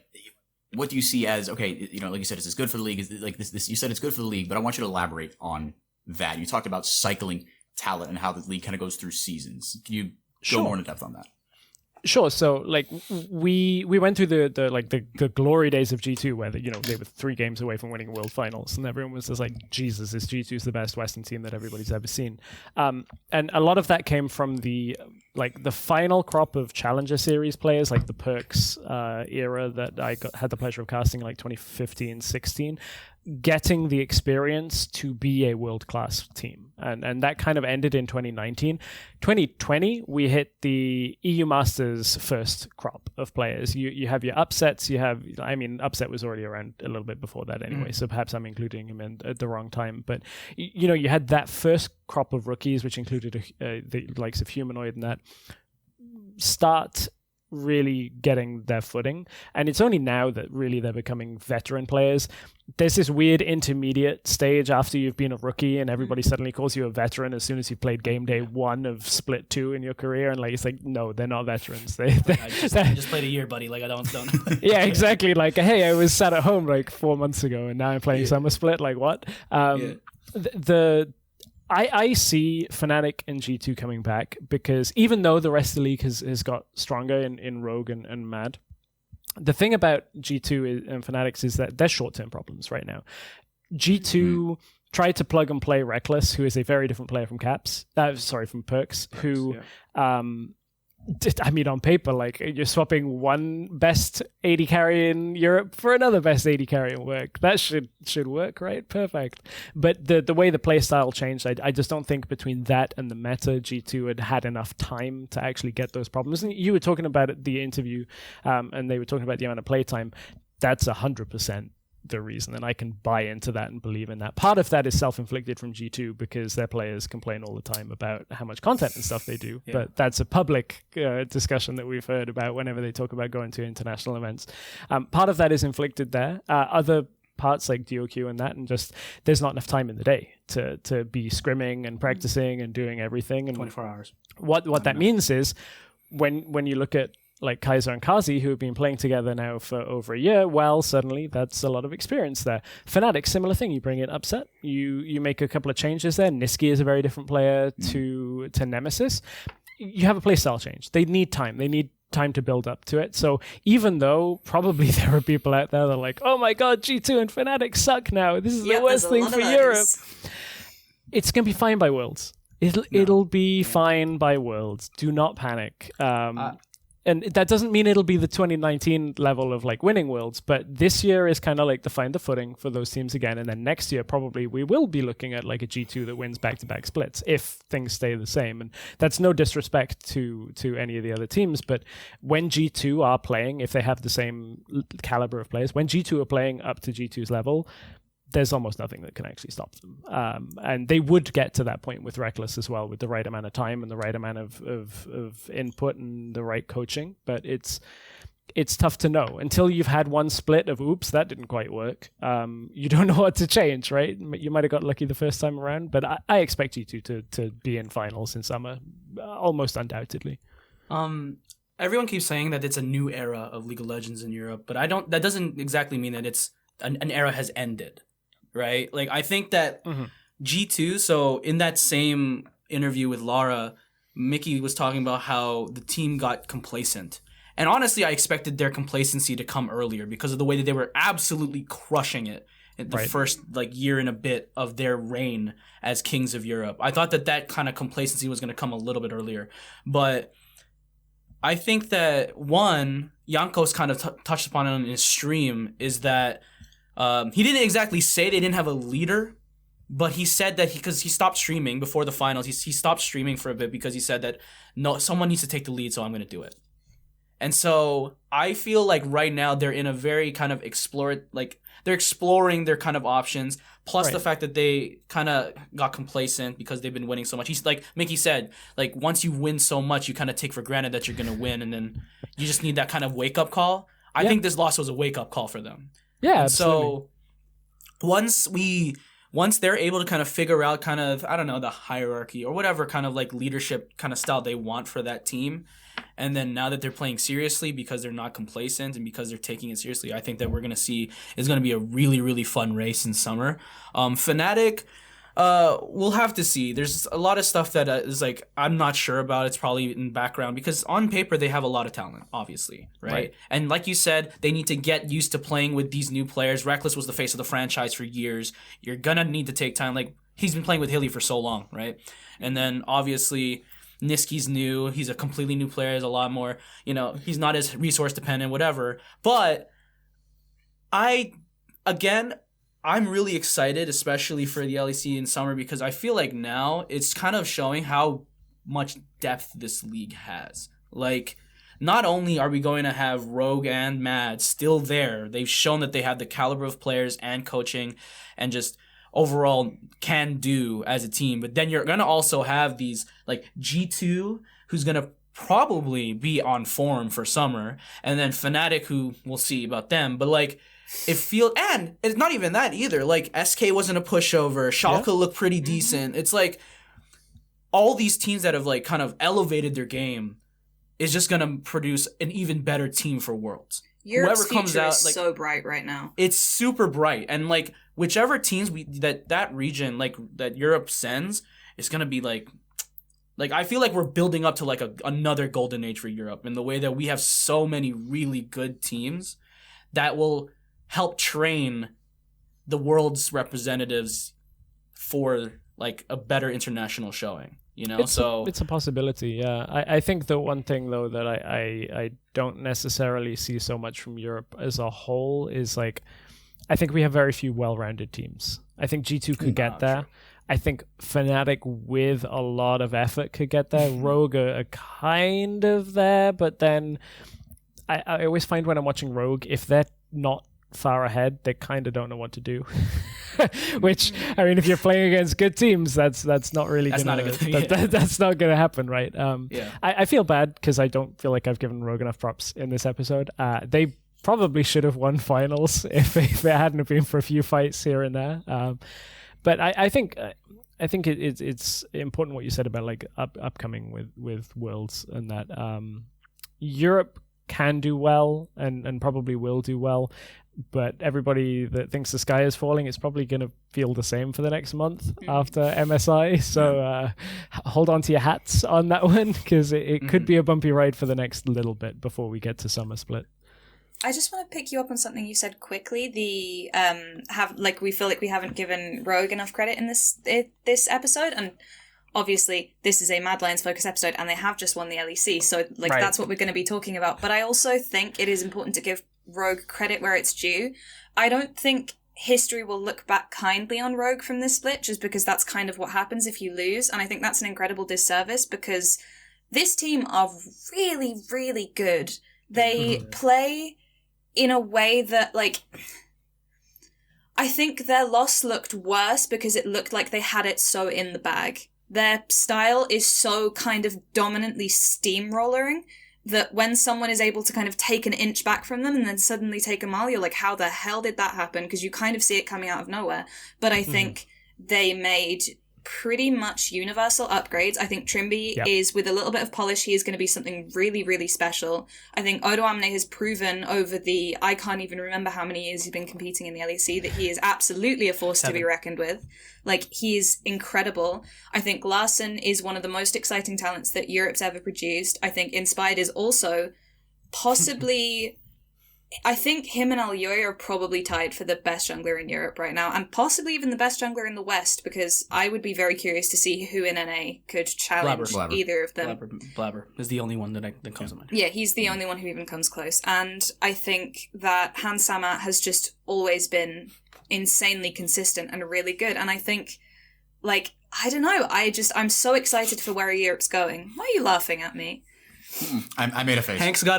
what do you see as, okay, you know, like you said, is this good for the league? Is it like this, you said it's good for the league, but I want you to elaborate on that. You talked about cycling talent and how the league kind of goes through seasons. Can you Sure. go more into depth on that? Sure. So like we went through the glory days of G2 where they were 3 games away from winning World Finals, and everyone was just like, Jesus, this G2 is the best Western team that everybody's ever seen. And a lot of that came from the final crop of Challenger Series players, like the Perks era that I had the pleasure of casting, like 2015-16, getting the experience to be a world-class team. And that kind of ended in 2019. 2020, we hit the EU Masters first crop of players. You have your upsets. Upset was already around a little bit before that anyway, so perhaps I'm including him in at the wrong time. But, you had that first crop of rookies, which included the likes of Humanoid and that, start really getting their footing. And it's only now that really they're becoming veteran players. There's this weird intermediate stage after you've been a rookie and everybody suddenly calls you a veteran as soon as you've played game day 1 of Split 2 in your career. And it's like, no, they're not veterans. I just played a year, buddy. Like, I don't. Yeah, exactly. Like, hey, I was sat at home like 4 months ago and now I'm playing Summer Split. Like, what? I see Fnatic and G2 coming back because even though the rest of the league has got stronger in Rogue and Mad, the thing about G2 and Fnatic is that they're short-term problems right now. G2 tried to plug and play Reckless, who is a very different player from from Perks, who... Yeah. On paper, like, you're swapping one best AD carry in Europe for another best AD carry in work. That should work, right? Perfect. But the way the playstyle changed, I just don't think between that and the meta, G2 had enough time to actually get those problems. And you were talking about it, the interview, and they were talking about the amount of playtime. That's 100% the reason, and I can buy into that and believe in that. Part of that is self-inflicted from G2 because their players complain all the time about how much content and stuff they do, but that's a public discussion that we've heard about whenever they talk about going to international events. Part of that is inflicted there. Other parts like DOQ and that, and just there's not enough time in the day to be scrimming and practicing and doing everything. And 24 hours. What that means is when you look at like Kaiser and Kazi, who have been playing together now for over a year, well, suddenly that's a lot of experience there. Fnatic, similar thing. You bring in Upset, you make a couple of changes there. Niski is a very different player to Nemesis. You have a playstyle change. They need time. They need time to build up to it. So even though probably there are people out there that are like, oh my god, G2 and Fnatic suck now. This is the worst thing for Europe. It's going to be fine by Worlds. It'll be fine by Worlds. Do not panic. And that doesn't mean it'll be the 2019 level of like winning Worlds, but this year is kind of like to find the footing for those teams again. And then next year, probably we will be looking at like a G2 that wins back-to-back splits if things stay the same. And that's no disrespect to any of the other teams, but when G2 are playing, if they have the same caliber of players, when G2 are playing up to G2's level, there's almost nothing that can actually stop them. And they would get to that point with Reckless as well, with the right amount of time and the right amount of input and the right coaching. But it's tough to know. Until you've had one split of, oops, that didn't quite work. You don't know what to change, right? You might have got lucky the first time around, but I expect you to be in finals in summer, almost undoubtedly. Everyone keeps saying that it's a new era of League of Legends in Europe, but that doesn't exactly mean that it's an era has ended. Right? Like, I think that G2, so in that same interview with Lara, Mickey was talking about how the team got complacent. And honestly, I expected their complacency to come earlier because of the way that they were absolutely crushing it in the first like year and a bit of their reign as kings of Europe. I thought that kind of complacency was going to come a little bit earlier. But I think that, one, Jankos kind of touched upon it in his stream, is that he didn't exactly say they didn't have a leader, but he said that because he stopped streaming before the finals, he stopped streaming for a bit because he said that, no, someone needs to take the lead, so I'm going to do it. And so I feel like right now they're in a very kind of they're exploring their kind of options, plus the fact that they kind of got complacent because they've been winning so much. He's like Mickey said, like, once you win so much, you kind of take for granted that you're going to win, and then you just need that kind of wake-up call. I think this loss was a wake-up call for them. Yeah, absolutely. So once they're able to kind of figure out kind of, I don't know, the hierarchy or whatever kind of like leadership kind of style they want for that team, and then now that they're playing seriously because they're not complacent and because they're taking it seriously, I think that we're going to see is going to be a really, really fun race in summer. Fnatic, We'll have to see. There's a lot of stuff that is like I'm not sure about. It's probably in background because on paper they have a lot of talent, obviously, right? And like you said, they need to get used to playing with these new players. Reckless was the face of the franchise for years. You're gonna need to take time. Like he's been playing with Hilly for so long, right? And then obviously Niski's new. He's a completely new player. There's a lot more. He's not as resource dependent, whatever. But I'm really excited, especially for the LEC in summer, because I feel like now it's kind of showing how much depth this league has. Like, not only are we going to have Rogue and Mad still there, they've shown that they have the caliber of players and coaching and just overall can do as a team, but then you're going to also have these like G2, who's going to probably be on form for summer, and then Fnatic, who we'll see about them, but like, and it's not even that either. Like SK wasn't a pushover. Schalke looked pretty decent. It's like all these teams that have like kind of elevated their game is just gonna produce an even better team for Worlds. Europe's future is like, so bright right now. It's super bright, and like whichever teams that region like that Europe sends is gonna be like I feel like we're building up to like another golden age for Europe in the way that we have so many really good teams that will help train the world's representatives for like a better international showing, it's a possibility. Yeah, I think the one thing though that I don't necessarily see so much from Europe as a whole is like, I think we have very few well-rounded teams. I think G2 could get there. Sure. I think Fnatic with a lot of effort could get there. Rogue are kind of there, but then I always find when I'm watching Rogue, if they're not far ahead, they kind of don't know what to do. Which, I mean, if you're playing against good teams, that's not really that's not gonna happen, right? I feel bad because I don't feel like I've given Rogue enough props in this episode. They probably should have won finals if it hadn't been for a few fights here and there. But I think it's important what you said about like upcoming with Worlds, and that Europe can do well and probably will do well, but everybody that thinks the sky is falling is probably going to feel the same for the next month after MSI. So hold on to your hats on that one, because it could be a bumpy ride for the next little bit before we get to summer split. I just want to pick you up on something you said quickly. We feel like we haven't given Rogue enough credit in this episode, and obviously this is a Mad Lions focus episode and they have just won the LEC, so like that's what we're going to be talking about. But I also think it is important to give Rogue credit where it's due. I don't think history will look back kindly on Rogue from this split, just because that's kind of what happens if you lose, and I think that's an incredible disservice, because this team are really, really good. They play in a way that, like, I think their loss looked worse because it looked like they had it so in the bag. Their style is so kind of dominantly steamrollering that when someone is able to kind of take an inch back from them and then suddenly take a mile, you're like, how the hell did that happen? Because you kind of see it coming out of nowhere. But I think they made pretty much universal upgrades. I think Trimby is, with a little bit of polish, he is going to be something really, really special. I think Odo Amne has proven over I can't even remember how many years he's been competing in the LEC, that he is absolutely a force to be reckoned with. Like, he is incredible. I think Larson is one of the most exciting talents that Europe's ever produced. I think Inspired is also possibly... I think him and Alioy are probably tied for the best jungler in Europe right now, and possibly even the best jungler in the West, because I would be very curious to see who in NA could challenge either of them. Blabber is the only one that comes to mind. Yeah, he's the only one who even comes close. And I think that Hans Samat has just always been insanely consistent and really good. And I think, like, I don't know, I'm so excited for where Europe's going. Why are you laughing at me? I made a face. Hank's got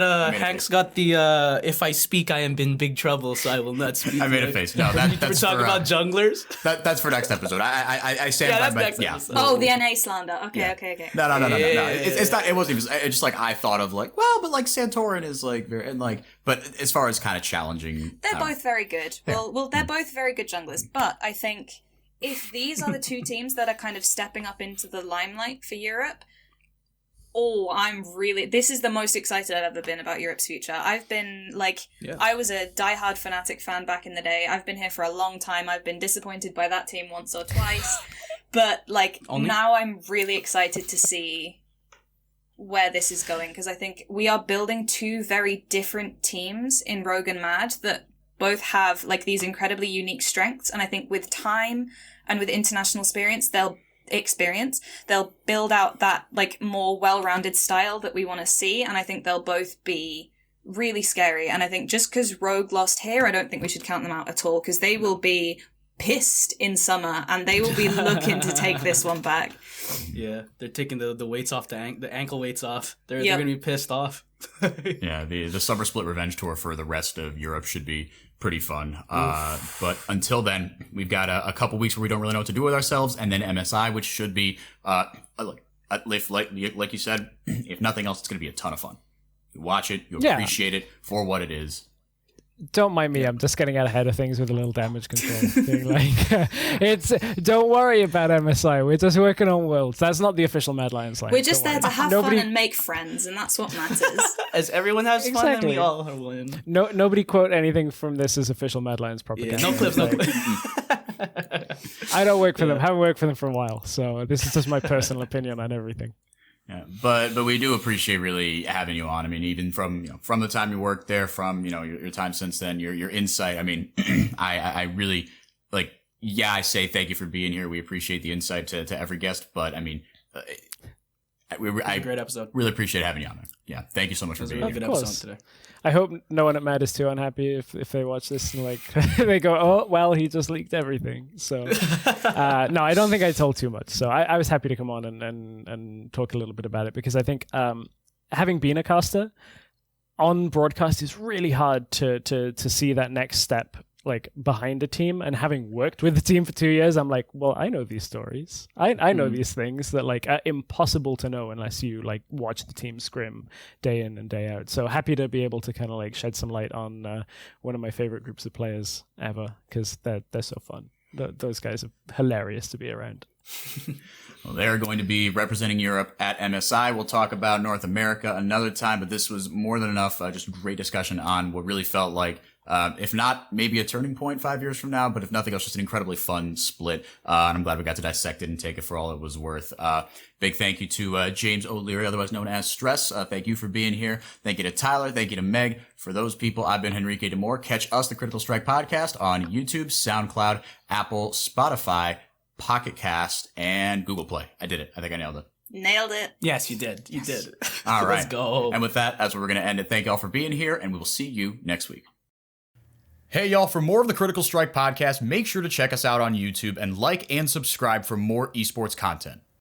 the if I speak I am in big trouble, so I will not speak. I made a face. No, that's we're talking about junglers. That's for next episode. I stand by my episode. Oh, the NA slander. Okay. No. It's not. It wasn't even. It's just like I thought of like, well, but like Santorin is like very, and like, but as far as kind of challenging, they're both very good. Well, they're both very good junglers. But I think if these are the two teams that are kind of stepping up into the limelight for Europe, This is the most excited I've ever been about Europe's future. I've been, I was a diehard Fnatic fan back in the day. I've been here for a long time. I've been disappointed by that team once or twice. But, now I'm really excited to see where this is going, because I think we are building two very different teams in Rogue and Mad that both have, these incredibly unique strengths. And I think with time and with international experience, they'll build out that more well-rounded style that we want to see, and I think they'll both be really scary. And I think just because Rogue lost here, I don't think we should count them out at all, because they will be pissed in summer and they will be looking to take this one back. Yeah, they're taking the weights off, the ankle weights off. They're gonna be pissed off. Yeah, the summer split revenge tour for the rest of Europe should be pretty fun. But until then, we've got a couple weeks where we don't really know what to do with ourselves, and then MSI, which should be, like you said, if nothing else, it's going to be a ton of fun. You watch it, you appreciate it for what it is. Don't mind me, I'm just getting out ahead of things with a little damage control thing. Don't worry about MSI. We're just working on Worlds. That's not the official Mad Lions line. We're just there to have fun and make friends, and that's what matters. As everyone has fun, then we all win. Nobody quote anything from this as official Mad Lions propaganda. Yeah, no clips. I don't work for them. Haven't worked for them for a while, so this is just my personal opinion on everything. Yeah, but we do appreciate really having you on. I mean, even from the time you worked there, from your time since then, your insight. I mean, I really I say thank you for being here. We appreciate the insight to every guest, but I mean, a great episode. Really appreciate having you on there. Yeah, thank you so much for being here. Good episode today. I hope no one at Mad is too unhappy if they watch this and they go, oh well, he just leaked everything. So no, I don't think I told too much. So I was happy to come on and talk a little bit about it, because I think having been a caster on broadcast is really hard to see that next step behind a team. And having worked with the team for 2 years, I'm like, well, I know these stories. I know these things that are impossible to know unless you watch the team scrim day in and day out. So happy to be able to kind of shed some light on one of my favorite groups of players ever, because they're so fun. Those guys are hilarious to be around. Well, they're going to be representing Europe at MSI. We'll talk about North America another time, but this was more than enough. Just a great discussion on what really felt like, if not maybe a turning point 5 years from now, but if nothing else, just an incredibly fun split. And I'm glad we got to dissect it and take it for all it was worth. Big thank you to James O'Leary, otherwise known as Stress. Thank you for being here. Thank you to Tyler. Thank you to Meg. For those people, I've been Henrique Demore. Catch us, the Critical Strike Podcast, on YouTube, SoundCloud, Apple, Spotify, Pocket Cast, and Google Play. I did it. I think I nailed it. Nailed it. Yes, you did. You did. All right. Let's go. And with that, that's where we're going to end it. Thank y'all for being here, and we will see you next week. Hey, y'all, for more of the Critical Strike Podcast, make sure to check us out on YouTube and like and subscribe for more esports content.